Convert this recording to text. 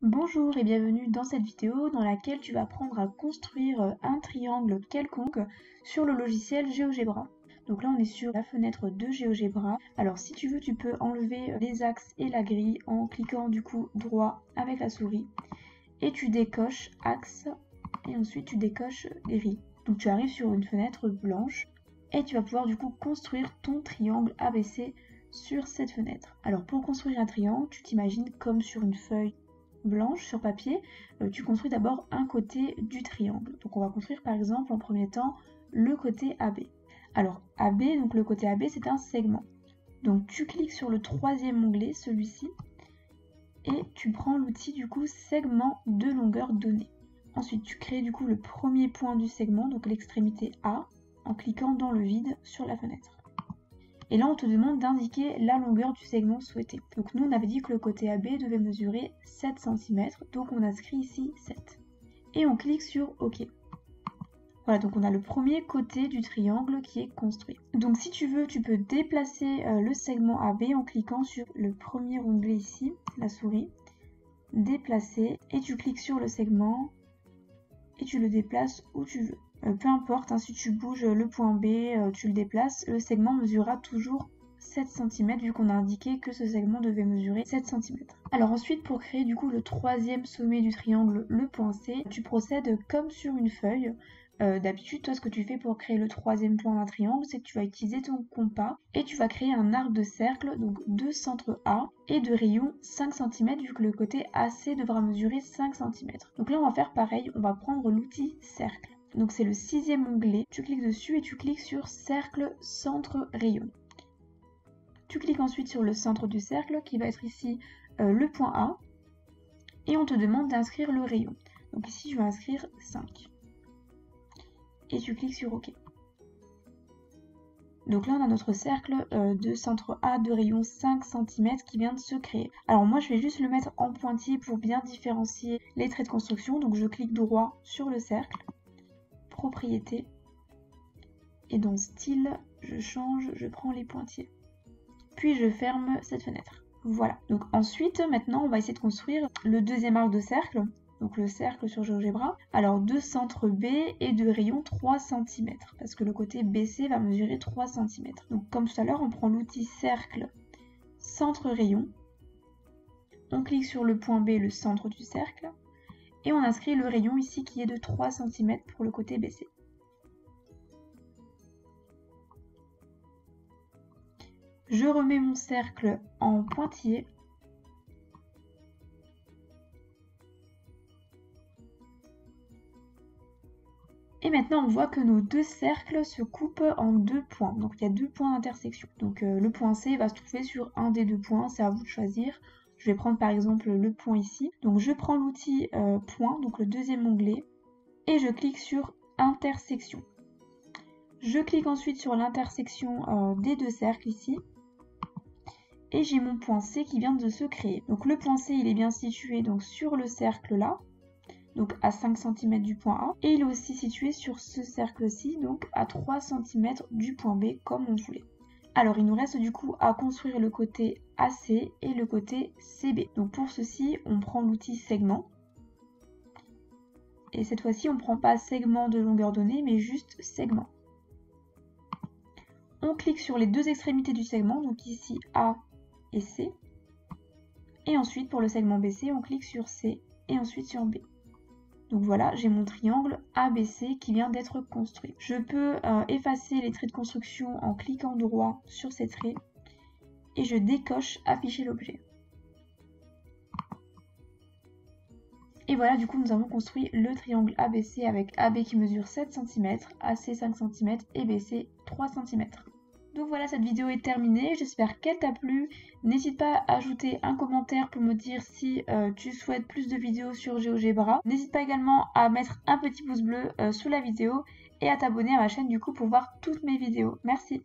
Bonjour et bienvenue dans cette vidéo dans laquelle tu vas apprendre à construire un triangle quelconque sur le logiciel GeoGebra. Donc là on est sur la fenêtre de GeoGebra. Alors si tu veux tu peux enlever les axes et la grille en cliquant du coup droit avec la souris et tu décoches axe et ensuite tu décoches grille. Donc tu arrives sur une fenêtre blanche et tu vas pouvoir du coup construire ton triangle ABC sur cette fenêtre. Alors pour construire un triangle, tu t'imagines comme sur une feuille blanche sur papier, tu construis d'abord un côté du triangle. Donc on va construire par exemple en premier temps le côté AB. Alors AB, donc le côté AB c'est un segment. Donc tu cliques sur le troisième onglet, celui-ci, et tu prends l'outil du coup segment de longueur donnée. Ensuite tu crées du coup le premier point du segment, donc l'extrémité A, en cliquant dans le vide sur la fenêtre. Et là, on te demande d'indiquer la longueur du segment souhaité. Donc nous, on avait dit que le côté AB devait mesurer 7 cm, donc on inscrit ici 7. Et on clique sur OK. Voilà, donc on a le premier côté du triangle qui est construit. Donc si tu veux, tu peux déplacer le segment AB en cliquant sur le premier onglet ici, la souris, déplacer, et tu cliques sur le segment, et tu le déplaces où tu veux. Peu importe, hein, si tu bouges le point B, tu le déplaces, le segment mesurera toujours 7 cm vu qu'on a indiqué que ce segment devait mesurer 7 cm. Alors ensuite, pour créer du coup le troisième sommet du triangle, le point C, tu procèdes comme sur une feuille. D'habitude, toi ce que tu fais pour créer le troisième point d'un triangle, c'est que tu vas utiliser ton compas et tu vas créer un arc de cercle, donc de centre A et de rayon 5 cm vu que le côté AC devra mesurer 5 cm. Donc là on va faire pareil, on va prendre l'outil cercle. Donc c'est le sixième onglet, tu cliques dessus et tu cliques sur cercle centre rayon. Tu cliques ensuite sur le centre du cercle qui va être ici le point A et on te demande d'inscrire le rayon. Donc ici je vais inscrire 5. Et tu cliques sur OK. Donc là on a notre cercle de centre A de rayon 5 cm qui vient de se créer. Alors moi je vais juste le mettre en pointillé pour bien différencier les traits de construction. Donc je clique droit sur le cercle, propriété, et dans style je change, je prends les pointillés. Puis je ferme cette fenêtre. Voilà. Donc ensuite maintenant on va essayer de construire le deuxième arc de cercle. Donc le cercle sur GeoGebra, alors de centre B et de rayon 3 cm, parce que le côté BC va mesurer 3 cm. Donc comme tout à l'heure, on prend l'outil cercle, centre rayon, on clique sur le point B, le centre du cercle, et on inscrit le rayon ici qui est de 3 cm pour le côté BC. Je remets mon cercle en pointillé. Et maintenant, on voit que nos deux cercles se coupent en deux points. Donc, il y a deux points d'intersection. Donc, le point C va se trouver sur un des deux points. C'est à vous de choisir. Je vais prendre par exemple le point ici. Donc, je prends l'outil point, donc le deuxième onglet, et je clique sur intersection. Je clique ensuite sur l'intersection des deux cercles ici. Et j'ai mon point C qui vient de se créer. Donc, le point C, il est bien situé donc, sur le cercle là. Donc à 5 cm du point A, et il est aussi situé sur ce cercle-ci, donc à 3 cm du point B, comme on voulait. Alors il nous reste du coup à construire le côté AC et le côté CB. Donc pour ceci, on prend l'outil segment, et cette fois-ci, on ne prend pas segment de longueur donnée, mais juste segment. On clique sur les deux extrémités du segment, donc ici A et C, et ensuite pour le segment BC, on clique sur C et ensuite sur B. Donc voilà, j'ai mon triangle ABC qui vient d'être construit. Je peux effacer les traits de construction en cliquant droit sur ces traits et je décoche afficher l'objet. Et voilà, du coup nous avons construit le triangle ABC avec AB qui mesure 7 cm, AC 5 cm et BC 3 cm. Donc voilà, cette vidéo est terminée, j'espère qu'elle t'a plu. N'hésite pas à ajouter un commentaire pour me dire si tu souhaites plus de vidéos sur GeoGebra. N'hésite pas également à mettre un petit pouce bleu sous la vidéo et à t'abonner à ma chaîne du coup pour voir toutes mes vidéos. Merci.